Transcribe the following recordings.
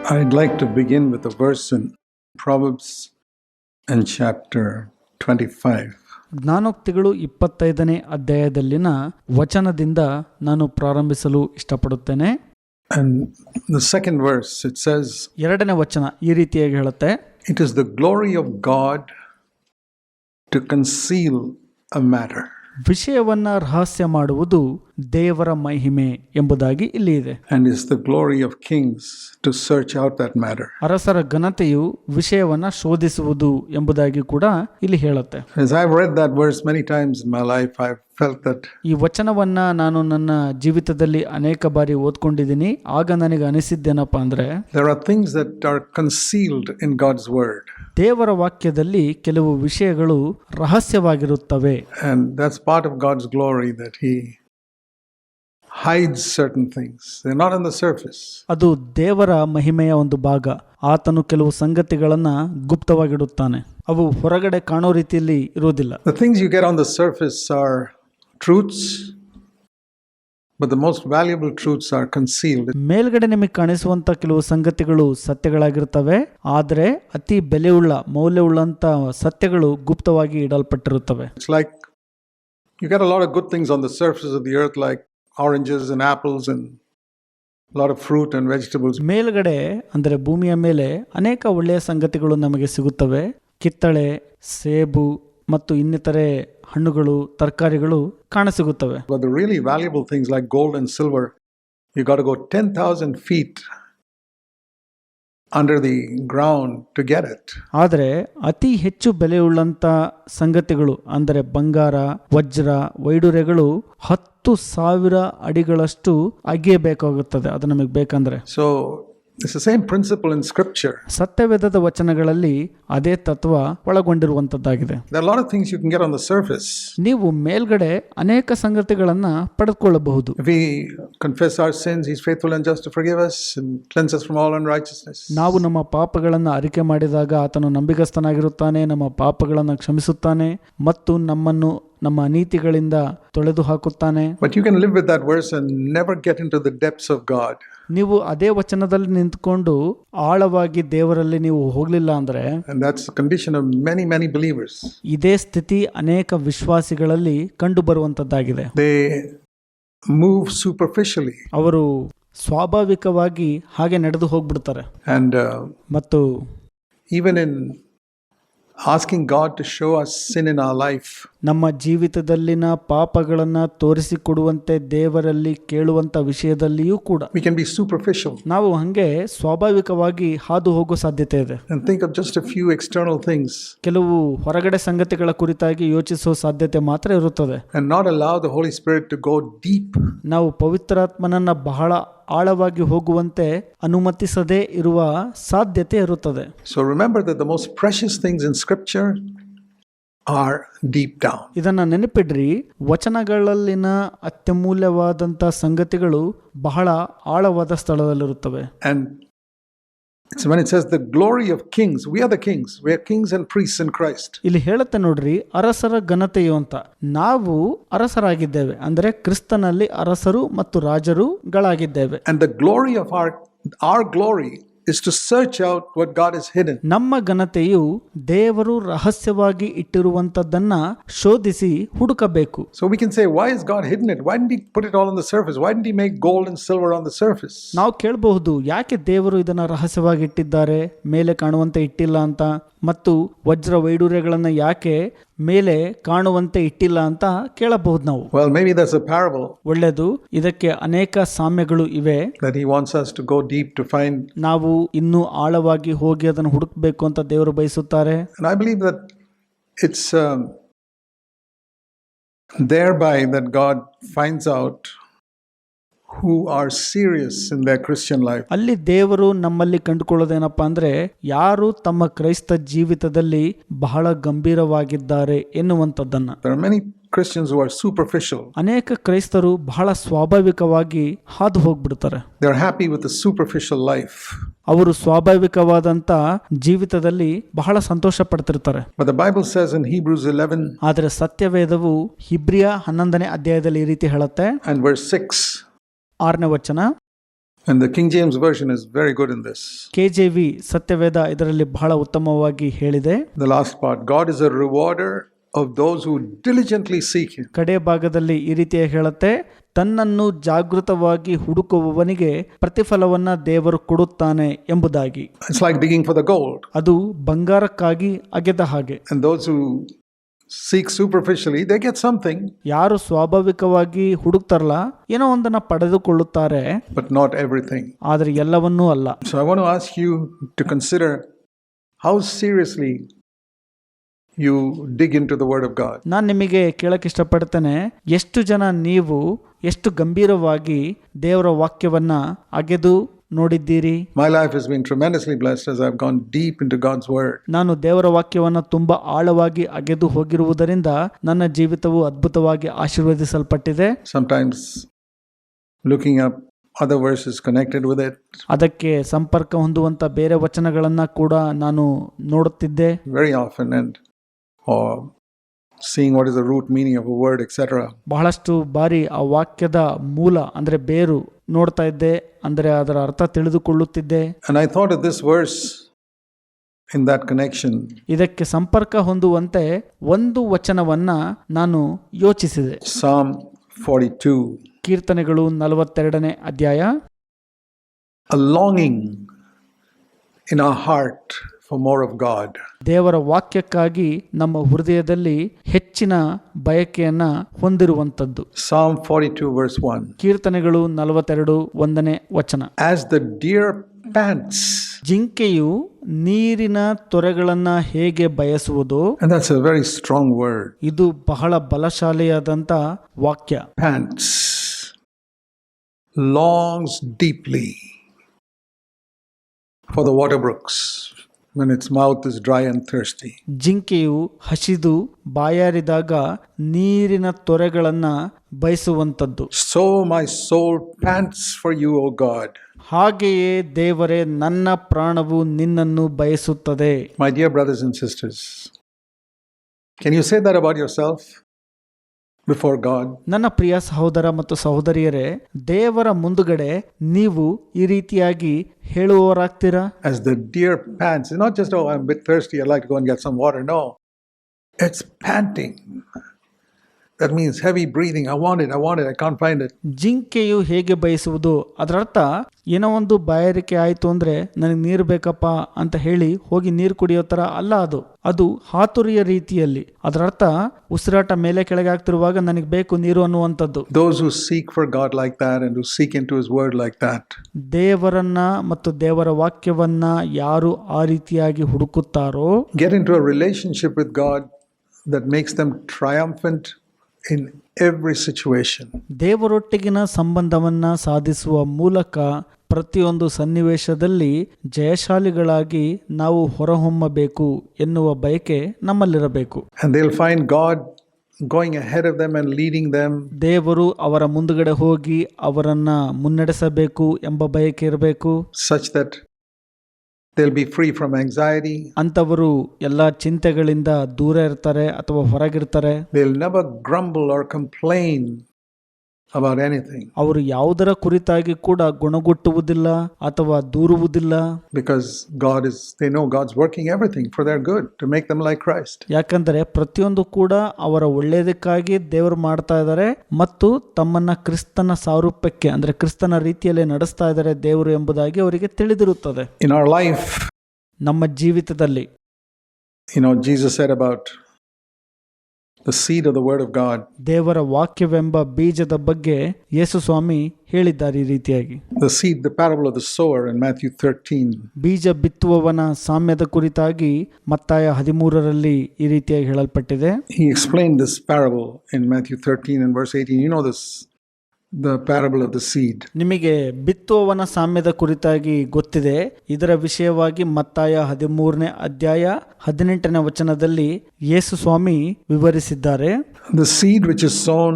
I'd like to begin with a verse in Proverbs and chapter 25. ಜ್ಞಾನೋಕ್ತಿಗಳು 25ನೇ ಅಧ್ಯಾಯದಲ್ಲಿನ ವಚನದಿಂದ ನಾನು ಪ್ರಾರಂಭಿಸಲು ಇಷ್ಟಪಡುತ್ತೇನೆ. And the second verse, it says, ಎರಡನೇ ವಚನ ಈ ರೀತಿಯಾಗಿ ಹೇಳುತ್ತೆ, it is the glory of God to conceal a matter. ವಿಷಯವನ್ನ ರಹಸ್ಯ ಮಾಡುವುದು ದೇವರ ಮಹಿಮೆ ಎಂಬುದಾಗಿ ಇಲ್ಲಿ ಇದೆ. And it's the glory of kings to search out that matter. ಅರಸರ ಘನತೆಯು ವಿಷಯವನ್ನ ಶೋಧಿಸುವುದು ಎಂಬುದಾಗಿ ಕೂಡ ಇಲ್ಲಿ ಹೇಳುತ್ತೆ. As I've read that verse many times in my life, I've felt that ಈ ವಚನವನ್ನ ನಾನು ನನ್ನ ಜೀವಿತದಲ್ಲಿ ಅನೇಕ ಬಾರಿ ಓದ್ಕೊಂಡಿದ್ದೀನಿ. ಆಗ ನನಗೆ ಅನಿಸಿದ್ದೇನಪ್ಪ ಅಂದ್ರೆ, there are things that are concealed in God's word. ದೇವರ ವಾಕ್ಯದಲ್ಲಿ ಕೆಲವು ವಿಷಯಗಳು ರಹಸ್ಯವಾಗಿರುತ್ತವೆ. And that's part of God's glory, that He hides certain things. They're not on the surface. ಅದು ದೇವರ ಮಹಿಮೆಯ ಒಂದು ಭಾಗ. ಆತನು ಕೆಲವು ಸಂಗತಿಗಳನ್ನ ಗುಪ್ತವಾಗಿಡುತ್ತಾನೆ. ಅವು ಹೊರಗಡೆ ಕಾಣೋ ರೀತಿಯಲ್ಲಿ ಇರುವುದಿಲ್ಲ. The things you get on the surface are truths, but the most valuable truths are concealed. ಮೇಲ್ಗಡೆ ನಿಮಗೆ ಕಾಣಿಸುವಂತ ಕೆಲವು ಸಂಗತಿಗಳು ಸತ್ಯಗಳಾಗಿರ್ತವೆ, ಆದರೆ ಅತಿ ಬೆಲೆಯುಳ್ಳ ಮೌಲ್ಯವುಳ್ಳಂತ ಸತ್ಯಗಳು ಗುಪ್ತವಾಗಿ ಇಡಲ್ಪಟ್ಟಿರುತ್ತವೆ. It's like you get a lot of good things on the surface of the earth, like oranges and apples and a lot of fruit and vegetables. ಮೇಲ್ಗಡೆ ಅಂದರೆ ಭೂಮಿಯ ಮೇಲೆ ಅನೇಕ ಒಳ್ಳೆಯ ಸಂಗತಿಗಳು ನಮಗೆ ಸಿಗುತ್ತವೆ. ಕಿತ್ತಳೆ, ಸೇಬು ಮತ್ತು ಇನ್ನಿತರೆ ಹಣ್ಣುಗಳು, ತರಕಾರಿಗಳು ಕಾಣಸಿಗುತ್ತವೆ. But the really valuable things like gold and silver, you got to go 10,000 feet under the ground to get it. ಆದರೆ ಅತಿ ಹೆಚ್ಚು ಬೆಲೆಯುಳ್ಳಂತ ಸಂಗತಿಗಳು ಅಂದರೆ ಬಂಗಾರ, ವಜ್ರ, ವೈಡೂರ್ಯಗಳು 10,000 ಅಡಿಗಳಷ್ಟು ಅಗೆಯಬೇಕಾಗುತ್ತದೆ ಅದು ನಮಗೆ ಬೇಕಂದ್ರೆ. So it's the same principle in scripture. ಸತ್ಯವೇದದ ವಚನಗಳಲ್ಲಿ ಅದೇ ತತ್ವ ಒಳಗೊಂಡಿರುವಂತದ್ದಾಗಿದೆ. There are a lot of things you can get on the surface. ನೀವು ಮೇಲ್ಗಡೆ ಅನೇಕ ಸಂಗತಿಗಳನ್ನ ಪಡೆದುಕೊಳ್ಳಬಹುದು. If we confess our sins, He's faithful and just to forgive us and cleanse us from all unrighteousness. ನಾವು ನಮ್ಮ ಪಾಪಗಳನ್ನು ಅರಿಕೆ ಮಾಡಿದಾಗ ಆತನು ನಂಬಿಗಸ್ತನಾಗಿರುತ್ತಾನೆ, ನಮ್ಮ ಪಾಪಗಳನ್ನು ಕ್ಷಮಿಸುತ್ತಾನೆ ಮತ್ತು ನಮ್ಮನ್ನು ನಮ್ಮ ಅನೀತಿಗಳಿಂದ ತೊಳೆದು ಹಾಕುತ್ತಾನೆ. But you can live with that verse and never get into the depths of God. ನೀವು ಅದೇ ವಚನದಲ್ಲಿ ನಿಂತ್ಕೊಂಡು ಆಳವಾಗಿ ದೇವರಲ್ಲಿ ನೀವು ಹೋಗಲಿಲ್ಲ ಅಂದ್ರೆ, and that's the condition of many believers. ಇದೇ ಸ್ಥಿತಿ ಅನೇಕ ವಿಶ್ವಾಸಿಗಳಲ್ಲಿ ಕಂಡು ಬರುವಂತದ್ದಾಗಿದೆ. They move superficially. ಅವರು ಸ್ವಾಭಾವಿಕವಾಗಿ ಹಾಗೆ ನಡೆದು ಹೋಗ್ಬಿಡ್ತಾರೆ. And ಮತ್ತು even in asking God to show us sin in our life, ನಮ್ಮ ಜೀವಿತದಲ್ಲಿನ ಪಾಪಗಳನ್ನ ತೋರಿಸಿಕೊಡುವಂತೆ ದೇವರಲ್ಲಿ ಕೇಳುವಂತ ವಿಷಯದಲ್ಲಿಯೂ ಕೂಡ we can be superficial. ನಾವು ಹಂಗೆ ಸ್ವಾಭಾವಿಕವಾಗಿ ಹಾದು ಹೋಗೋ ಸಾಧ್ಯತೆ ಇದೆ. And think of just a few external things. ಕೆಲವು ಹೊರಗಡೆ ಸಂಗತಿಗಳ ಕುರಿತಾಗಿ ಯೋಚಿಸೋ ಸಾಧ್ಯತೆ ಮಾತ್ರ ಇರುತ್ತದೆ. And not allow the Holy Spirit to go deep. ನಾವು ಪವಿತ್ರಾತ್ಮನನ್ನ ಬಹಳ ಆಳವಾಗಿ ಹೋಗುವಂತೆ ಅನುಮತಿಸದೇ ಇರುವ ಸಾಧ್ಯತೆ ಇರುತ್ತದೆ. So remember that the most precious things in scripture are deep down. ಇದನ್ನ ನೆನಪಿಡ್ರಿ, ವಚನಗಳಲ್ಲಿನ ಅತ್ಯಮೂಲ್ಯವಾದಂತ ಸಂಗತಿಗಳು ಬಹಳ ಆಳವಾದ ಸ್ಥಳದಲ್ಲಿರುತ್ತವೆ. And it's when it says the glory of kings, we are the kings, we are kings and priests in Christ. ಇಲ್ಲಿ ಹೇಳುತ್ತೆ ನೋಡ್ರಿ, ಅರಸರ ಘನತೆಯು ಅಂತ. ನಾವು ಅರಸರಾಗಿದ್ದೇವೆ ಅಂದ್ರೆ ಕ್ರಿಸ್ತನಲ್ಲಿ ಅರಸರು ಮತ್ತು ರಾಜರುಗಳಾಗಿದ್ದೇವೆ. And the glory of our glory is to search out what God has hidden. ನಮ್ಮ ಘನತೆಯು ದೇವರು ರಹಸ್ಯವಾಗಿ ಇಟ್ಟಿರುವಂತದ್ದನ್ನ ಶೋಧಿಸಿ ಹುಡುಕಬೇಕು. So we can say, why has God hidden it? Why didn't He put it all on the surface? Why didn't He make gold and silver on the surface? ನಾವು ಕೇಳಬಹುದು, ಯಾಕೆ ದೇವರು ಇದನ್ನ ರಹಸ್ಯವಾಗಿ ಇಟ್ಟಿದ್ದಾರೆ, ಮೇಲೆ ಕಾಣುವಂತೆ ಇಟ್ಟಿಲ್ಲ ಅಂತ, ಮತ್ತು ವಜ್ರ ವೈಡೂರ್ಯಗಳನ್ನ ಯಾಕೆ ಮೇಲೆ ಕಾಣುವಂತೆ ಇಟ್ಟಿಲ್ಲ ಅಂತ ಕೇಳಬಹುದು ನಾವು. Well, maybe that's a parable. ಒಳ್ಳೆಯದು, ಇದಕ್ಕೆ ಅನೇಕ ಸಾಮ್ಯಗಳು ಇವೆ. That He wants us to go deep to find. ನಾವು ಇನ್ನೂ ಆಳವಾಗಿ ಹೋಗಿ ಅದನ್ನು ಹುಡುಕಬೇಕು ಅಂತ ದೇವರು ಬಯಸುತ್ತಾರೆ. And I believe that it's thereby that God finds out who are serious in their Christian life. ಅಲ್ಲಿ ದೇವರು ನಮ್ಮಲ್ಲಿ ಕಂಡುಕೊಳ್ಳೋದೇನಪ್ಪ ಅಂದ್ರೆ, ಯಾರು ತಮ್ಮ ಕ್ರೈಸ್ತ ಜೀವಿತದಲ್ಲಿ ಬಹಳ ಗಂಭೀರವಾಗಿದ್ದಾರೆ ಎನ್ನುವಂಥದ್ದನ್ನ. There are many Christians who are superficial. ಅನೇಕ ಕ್ರೈಸ್ತರು ಬಹಳ ಸ್ವಾಭಾವಿಕವಾಗಿ ಹಾದು ಹೋಗ್ಬಿಡ್ತಾರೆ. They are happy with the superficial life. ಅವರು ಸ್ವಾಭಾವಿಕವಾದಂತ ಜೀವಿತದಲ್ಲಿ ಬಹಳ ಸಂತೋಷ ಪಡ್ತಿರ್ತಾರೆ. But the Bible says in Hebrews 11, ಆದರೆ ಸತ್ಯವೇದವು ಹಿಬ್ರಿಯ 11ನೇ ಅಧ್ಯಾಯದಲ್ಲಿ ಈ ರೀತಿ ಹೇಳುತ್ತೆ, and verse 6, 6ನೇ ವಚನ, And the King James Version is very good in this. KJV ಸತ್ಯವೇದ ಇದರಲ್ಲಿ ಬಹಳ ಉತ್ತಮವಾಗಿ ಹೇಳಿದೆ. The last part, God is a rewarder of those who diligently seek Him. ಕಡೆ ಭಾಗದಲ್ಲಿ ಈ ರೀತಿಯಾಗಿ ಹೇಳುತ್ತೆ, ತನ್ನನ್ನು ಜಾಗೃತವಾಗಿ ಹುಡುಕುವವನಿಗೆ ಪ್ರತಿಫಲವನ್ನ ದೇವರು ಕೊಡುತ್ತಾನೆ ಎಂಬುದಾಗಿ. It's like digging for the gold. ಅದು ಬಂಗಾರಕ್ಕಾಗಿ ಅಗೆದ ಹಾಗೆ. And those who seek superficially, they get something. ಯಾರು ಸ್ವಾಭಾವಿಕವಾಗಿ ಹುಡುಕ್ತಾರಲ್ಲ ಏನೋ ಒಂದನ್ನ ಪಡೆದುಕೊಳ್ಳುತ್ತಾರೆ, but not everything. ಆದರೆ ಎಲ್ಲವನ್ನೂ ಅಲ್ಲ. So I want to ask you to consider how seriously you dig into the Word of God. ನಾನು ನಿಮಗೆ ಕೇಳಕ್ಕೆ ಇಷ್ಟಪಡ್ತೇನೆ, ಎಷ್ಟು ಜನ ನೀವು ಎಷ್ಟು ಗಂಭೀರವಾಗಿ ದೇವರ ವಾಕ್ಯವನ್ನ ಅಗೆದು ನೋಡಿದ್ದೀರಿ? My life has been tremendously blessed as I've gone deep into God's Word. ನಾನು ದೇವರ ವಾಕ್ಯವನ್ನ ತುಂಬಾ ಆಳವಾಗಿ ಅಗೆದು ಹೋಗಿರುವುದರಿಂದ ನನ್ನ ಜೀವಿತವು ಅದ್ಭುತವಾಗಿ ಆಶೀರ್ವದಿಸಲ್ಪಟ್ಟಿದೆ. Sometimes looking up other verses connected with it. ಅದಕ್ಕೆ ಸಂಪರ್ಕ ಹೊಂದುವಂತ ಬೇರೆ ವಚನಗಳನ್ನ ಕೂಡ ನಾನು ನೋಡುತ್ತಿದ್ದೆ very often, and or seeing what is the root meaning of a word, etc. ಬಹಳಷ್ಟು ಬಾರಿ ಆ ವಾಕ್ಯದ ಮೂಲ ಅಂದ್ರೆ ಬೇರು ನೋಡ್ತಾ ಇದ್ದೆ, ಅಂದ್ರೆ ಅದರ ಅರ್ಥ ತಿಳಿದುಕೊಳ್ಳುತ್ತಿದ್ದೆ. And I thought of this verse in that connection. ಇದಕ್ಕೆ ಸಂಪರ್ಕ ಹೊಂದುವಂತೆ ಒಂದು ವಚನವನ್ನ ನಾನು ಯೋಚಿಸಿದೆ. Psalm 42. ಕೀರ್ತನೆಗಳು 42ನೇ ಅಧ್ಯಾಯ. A longing in our heart for more of God. ದೇವರ ವಾಕ್ಯಕ್ಕಾಗಿ ನಮ್ಮ ಹೃದಯದಲ್ಲಿ ಹೆಚ್ಚಿನ ಬಯಕೆಯನ್ನ ಹೊಂದಿರುವಂತದ್ದು. Psalm 42 verse 1. ಕೀರ್ತನೆಗಳು 42 1ನೇ ವಚನ. As the deer pants. ಜಿಂಕೆಯು ನೀರಿನ ತೊರೆಗಳನ್ನ ಹೇಗೆ ಬಯಸುವುದು. And that's a very strong word. ಇದು ಬಹಳ ಬಲಶಾಲಿಯಾದಂತ ವಾಕ್ಯ. Pants. Longs deeply for the water brooks when its mouth is dry and thirsty. ಜಿಂಕೆಯು ಹಸಿದು ಬಾಯಾರಿದಾಗ ನೀರಿನ ತೊರೆಗಳನ್ನ ಬಯಸುವಂತದ್ದು. So my soul pants for you, O God. ಹಾಗೆಯೇ ದೇವರೇ, ನನ್ನ ಪ್ರಾಣವು ನಿನ್ನನ್ನು ಬಯಸುತ್ತದೆ. My dear brothers and sisters, can you say that about yourself before God? ನನ್ನ ಪ್ರಿಯ ಸಹೋದರ ಮತ್ತು ಸಹೋದರಿಯರೇ, ದೇವರ ಮುಂದುಗಡೆ ನೀವು ಈ ರೀತಿಯಾಗಿ ಹೇಳುವವರಾಗ್ತೀರಾ? As the deer pants, it's not just, oh, I'm a bit thirsty, I'd like to go and get some water. No, it's panting. That means heavy breathing. I want it, I can't find it. ಜಿಂಕೆಯು ಹೇಗೆ ಬಯಸುವುದು, ಅದರರ್ಥ ಏನೋ ಒಂದು ಬಾಯಾರಿಕೆ ಆಯಿತು ಅಂದ್ರೆ ನನಗೆ ನೀರು ಬೇಕಪ್ಪ ಅಂತ ಹೇಳಿ ಹೋಗಿ ನೀರು ಕುಡಿಯೋ ಥರ ಅಲ್ಲ, ಅದು ಹಾತುರಿಯ ರೀತಿಯಲ್ಲಿ. ಅದರರ್ಥ ಉಸಿರಾಟ ಮೇಲೆ ಕೆಳಗೆ ಆಗ್ತಿರುವಾಗ ನನಗೆ ಬೇಕು ನೀರು ಅನ್ನುವಂಥದ್ದು. Those who seek for God like that and who seek into His Word like that. ದೇವರನ್ನ ಮತ್ತು ದೇವರ ವಾಕ್ಯವನ್ನ ಯಾರು ಆ ರೀತಿಯಾಗಿ ಹುಡುಕುತ್ತಾರೋ, get into a relationship with God that makes them triumphant in every situation. ದೇವರೊಟ್ಟಿಗಿನ ಸಂಬಂಧವನ್ನ ಸಾಧಿಸುವ ಮೂಲಕ ಪ್ರತಿಯೊಂದು ಸನ್ನಿವೇಶದಲ್ಲಿ ಜಯಶಾಲಿಗಳಾಗಿ ನಾವು ಹೊರಹೊಮ್ಮಬೇಕು ಎನ್ನುವ ಬಯಕೆ ನಮ್ಮಲ್ಲಿರಬೇಕು. And they'll find God going ahead of them and leading them. ದೇವರು ಅವರ ಮುಂದುಗಡೆ ಹೋಗಿ ಅವರನ್ನ ಮುನ್ನಡೆಸಬೇಕು ಎಂಬ ಬಯಕೆ ಇರಬೇಕು. Such that they'll be free from anxiety. ಅಂತವರು ಎಲ್ಲ ಚಿಂತೆಗಳಿಂದ ದೂರ ಇರ್ತಾರೆ ಅಥವಾ ಹೊರಗಿರ್ತಾರೆ. They'll never grumble or complain about anything. ಅವರು ಯಾವುದರ ಕುರಿತಾಗಿ ಕೂಡ ಗುಣಗುಟ್ಟುವುದಿಲ್ಲ ಅಥವಾ ದೂರುವುದಿಲ್ಲ. Because they know God's working everything for their good to make them like Christ. ಯಾಕಂದರೆ ಪ್ರತಿಯೊಂದು ಕೂಡ ಅವರ ಒಳ್ಳೆಯದಕ್ಕಾಗಿ ದೇವರು ಮಾಡ್ತಾ ಇದ್ದಾರೆ ಮತ್ತು ತಮ್ಮನ್ನ ಕ್ರಿಸ್ತನ ಸಾರೂಪ್ಯಕ್ಕೆ ಅಂದ್ರೆ ಕ್ರಿಸ್ತನ ರೀತಿಯಲ್ಲಿ ನಡೆಸ್ತಾ ಇದ್ದಾರೆ ದೇವರು ಎಂಬುದಾಗಿ ಅವರಿಗೆ ತಿಳಿದಿರುತ್ತದೆ. In our life, ನಮ್ಮ ಜೀವಿತದಲ್ಲಿ, Jesus said about the seed of the word of God. ದೇವರ ವಾಕ್ಯವೆಂಬ ಬೀಜದ ಬಗ್ಗೆ ಯೇಸು ಸ್ವಾಮಿ ಹೇಳಿದ್ದಾರೆ ಈ ರೀತಿಯಾಗಿ. The seed, the parable of the sower in Matthew 13. ಬೀಜ ಬಿತ್ತುವವನ ಸಾಮ್ಯದ ಕುರಿತಾಗಿ ಮತ್ತಾಯ 13ರಲ್ಲಿ ಈ ರೀತಿಯಾಗಿ ಹೇಳಲ್ಪಟ್ಟಿದೆ. He explained this parable in Matthew 13 and verse 18. You know this, the parable of the seed. ನಿಮಗೆ ಬಿತ್ತುವವನ ಸಾಮ್ಯದ ಕುರಿತಾಗಿ ಗೊತ್ತಿದೆ. ಇದರ ವಿಷಯವಾಗಿ ಮತ್ತಾಯ 13ನೇ ಅಧ್ಯಾಯ 18ನೇ ವಚನದಲ್ಲಿ ಯೇಸು ಸ್ವಾಮಿ ವಿವರಿಸಿದ್ದಾರೆ. The seed which is sown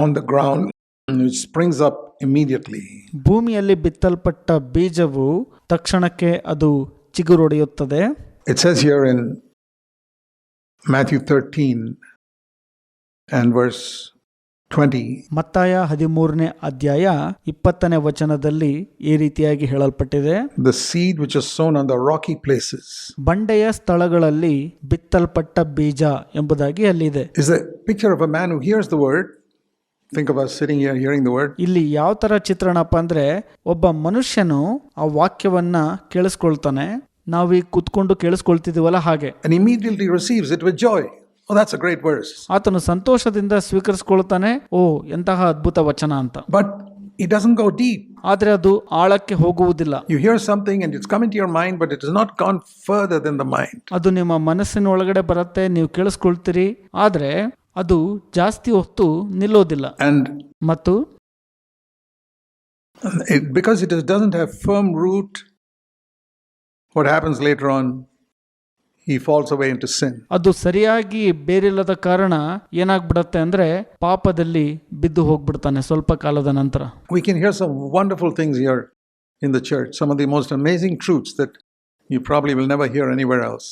on the ground, which springs up immediately. ಭೂಮಿಯಲ್ಲಿ ಬಿತ್ತಲ್ಪಟ್ಟ ಬೀಜವು ತಕ್ಷಣಕ್ಕೆ ಅದು ಚಿಗುರೊಡೆಯುತ್ತದೆ. It says here in Matthew 13 and verse 20. ಮತ್ತಾಯ 13ನೇ ಅಧ್ಯಾಯ 20ನೇ ವಚನದಲ್ಲಿ ಈ ರೀತಿಯಾಗಿ ಹೇಳಲ್ಪಟ್ಟಿದೆ, The seed which is sown on the rocky places ಬಂಡೆಯ ಸ್ಥಳಗಳಲ್ಲಿ ಬಿತ್ತಲ್ಪಟ್ಟ ಬೀಜ ಎಂಬುದಾಗಿ ಅಲ್ಲಿದೆ. is a picture of a man who hears the word. Think of us sitting here hearing the word. ಇಲ್ಲಿ ಯಾವ ತರ ಚಿತ್ರಣಪ್ಪ ಅಂದ್ರೆ, ಒಬ್ಬ ಮನುಷ್ಯನು ಆ ವಾಕ್ಯವನ್ನ ಕೇಳಿಸ್ಕೊಳ್ತಾನೆ, ನಾವೀಗ ಕುತ್ಕೊಂಡು ಕೇಳಿಸ್ಕೊಳ್ತಿದೀವಲ್ಲ ಹಾಗೆ, And immediately receives it with joy. Oh, that's a great verse. ಆತನು ಸಂತೋಷದಿಂದ ಸ್ವೀಕರಿಸ್ಕೊಳ್ತಾನೆ, ಓ ಎಂತಹ ಅದ್ಭುತ ವಚನ ಅಂತ. But it doesn't go deep. ಆದ್ರೆ ಅದು ಆಳಕ್ಕೆ ಹೋಗುವುದಿಲ್ಲ. You hear something and it's come into your mind, but it has not gone further than the mind. ಅದು ನಿಮ್ಮ ಮನಸ್ಸಿನ ಒಳಗಡೆ ಬರುತ್ತೆ, ನೀವು ಕೇಳಿಸ್ಕೊಳ್ತೀರಿ, ಆದ್ರೆ ಅದು ಜಾಸ್ತಿ ಹೊತ್ತು ನಿಲ್ಲೋದಿಲ್ಲ. And ಮತ್ತು because it doesn't have firm root, what happens later on? He falls away into sin. ಅದು ಸರಿಯಾಗಿ ಬೇರಿಲ್ಲದ ಕಾರಣ ಏನಾಗ್ಬಿಡತ್ತೆ ಅಂದ್ರೆ, ಪಾಪದಲ್ಲಿ ಬಿದ್ದು ಹೋಗ್ಬಿಡ್ತಾನೆ ಸ್ವಲ್ಪ ಕಾಲದ ನಂತರ. We can hear some wonderful things here in the church, some of the most amazing truths that you probably will never hear anywhere else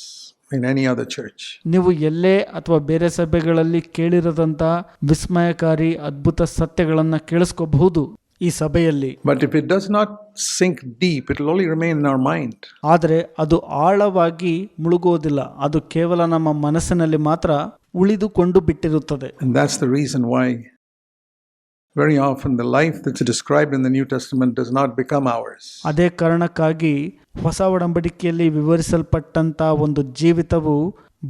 in any other church. ನೀವು ಎಲ್ಲೇ ಅಥವಾ ಬೇರೆ ಸಭೆಗಳಲ್ಲಿ ಕೇಳಿರದಂತ ವಿಸ್ಮಯಕಾರಿ ಅದ್ಭುತ ಸತ್ಯಗಳನ್ನ ಕೇಳಿಸ್ಕೋಬಹುದು ಈ ಸಭೆಯಲ್ಲಿ. But if it does not sink deep, it will only remain in our mind. ಆದರೆ ಅದು ಆಳವಾಗಿ ಮುಳುಗೋದಿಲ್ಲ, ಅದು ಕೇವಲ ನಮ್ಮ ಮನಸ್ಸಿನಲ್ಲಿ ಮಾತ್ರ ಉಳಿದುಕೊಂಡು ಬಿಟ್ಟಿರುತ್ತದೆ. And that's the reason why very often the life that's described in the New Testament does not become ours. ಅದೇ ಕಾರಣಕ್ಕಾಗಿ ಹೊಸ ಒಡಂಬಡಿಕೆಯಲ್ಲಿ ವಿವರಿಸಲ್ಪಟ್ಟಂತ ಒಂದು ಜೀವಿತವು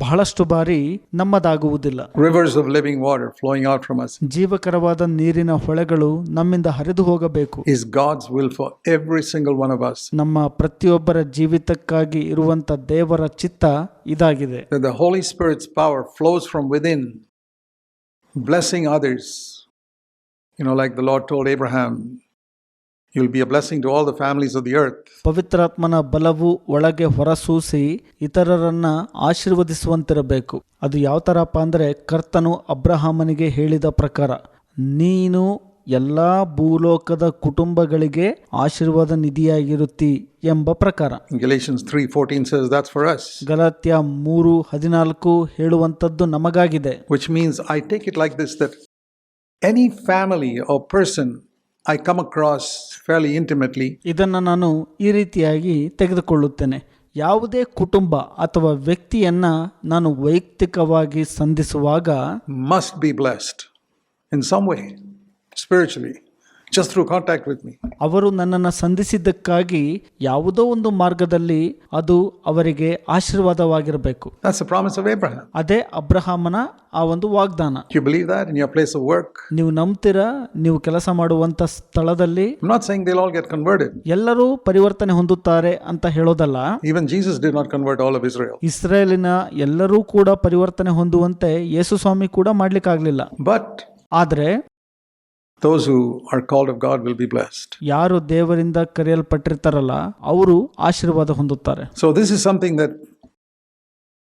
ಬಹಳಷ್ಟು ಬಾರಿ ನಮ್ಮದಾಗುವುದಿಲ್ಲ. Rivers of living water flowing out from us ಜೀವಕರವಾದ ನೀರಿನ ಹೊಳೆಗಳು ನಮ್ಮಿಂದ ಹರಿದು ಹೋಗಬೇಕು is God's will for every single one of us. ನಮ್ಮ ಪ್ರತಿಯೊಬ್ಬರ ಜೀವಿತಕ್ಕಾಗಿ ಇರುವಂತ ದೇವರ ಚಿತ್ತ ಇದಾಗಿದೆ. That the Holy Spirit's power flows from within, blessing others. You know, like the Lord told Abraham, you'll be a blessing to all the families of the earth. ಪವಿತ್ರಾತ್ಮನ ಬಲವು ಒಳಗೆ ಹೊರಸೂಸಿ ಇತರರನ್ನ ಆಶೀರ್ವದಿಸುವಂತಿರಬೇಕು. ಅದು ಯಾವ ತರಪ್ಪ ಅಂದ್ರೆ, ಕರ್ತನು ಅಬ್ರಹಾಮನಿಗೆ ಹೇಳಿದ ಪ್ರಕಾರ, ನೀನು ಎಲ್ಲಾ ಭೂಲೋಕದ ಕುಟುಂಬಗಳಿಗೆ ಆಶೀರ್ವಾದ ನಿಧಿಯಾಗಿರುತ್ತಿ ಎಂಬ ಪ್ರಕಾರ. Galatians 3:14 says that's for us. Galatia 3:14 ಹೇಳುವಂತದ್ದು ನಮಗಾಗಿದೆ. Which means I take it like this, that any family or person I come across fairly intimately, ಇದನ್ನು ನಾನು ಈ ರೀತಿಯಾಗಿ ತೆಗೆದುಕೊಳ್ಳುತ್ತೇನೆ. ಯಾವುದೇ ಕುಟುಂಬ ಅಥವಾ ವ್ಯಕ್ತಿಯನ್ನ ನಾನು ವೈಯಕ್ತಿಕವಾಗಿ ಸಂಧಿಸುವಾಗ must be blessed in some way, spiritually, just through contact with me. ಅವರು ನನ್ನನ್ನು ಸಂಧಿಸಿದ್ದಕ್ಕಾಗಿ ಯಾವುದೋ ಒಂದು ಮಾರ್ಗದಲ್ಲಿ ಅದು ಅವರಿಗೆ ಆಶೀರ್ವಾದವಾಗಿರಬೇಕು. That's the promise of Abraham. ಅದೇ ಅಬ್ರಹಾಮನ ಆ ಒಂದು ವಾಗ್ದಾನ. Do you believe that in your place of work? ನೀವು ನಂಬ್ತೀರಾ? ನೀವು ಕೆಲಸ ಮಾಡುವಂತ ಸ್ಥಳದಲ್ಲಿ I'm not saying they'll all get converted. ಎಲ್ಲರೂ ಪರಿವರ್ತನೆ ಹೊಂದುತ್ತಾರೆ ಅಂತ ಹೇಳೋದಲ್ಲ. Even Jesus did not convert all of Israel. ಇಸ್ರಾಯೇಲಿನ ಎಲ್ಲರೂ ಕೂಡ ಪರಿವರ್ತನೆ ಹೊಂದುವಂತೆ ಯೇಸು ಸ್ವಾಮಿ ಕೂಡ ಮಾಡ್ಲಿಕ್ಕಾಗ್ಲಿಲ್ಲ. But ಆದ್ರೆ those who are called of God will be blessed. ಯಾರು ದೇವರಿಂದ ಕರೆಯಲ್ಪಟ್ಟಿರ್ತಾರಲ್ಲ ಅವರು ಆಶೀರ್ವಾದ ಹೊಂದುತ್ತಾರೆ. So this is something that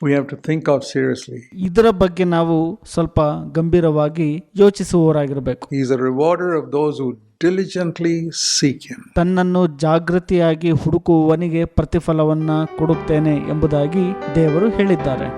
we have to think of seriously. ಇದರ ಬಗ್ಗೆ ನಾವು ಸ್ವಲ್ಪ ಗಂಭೀರವಾಗಿ ಯೋಚಿಸುವವರಾಗಿರಬೇಕು. He is a rewarder of those who diligently seek him. ತನ್ನನ್ನು ಜಾಗೃತಿಯಾಗಿ ಹುಡುಕುವವನಿಗೆ ಪ್ರತಿಫಲವನ್ನ ಕೊಡುತ್ತೇನೆ ಎಂಬುದಾಗಿ ದೇವರು ಹೇಳಿದ್ದಾರೆ.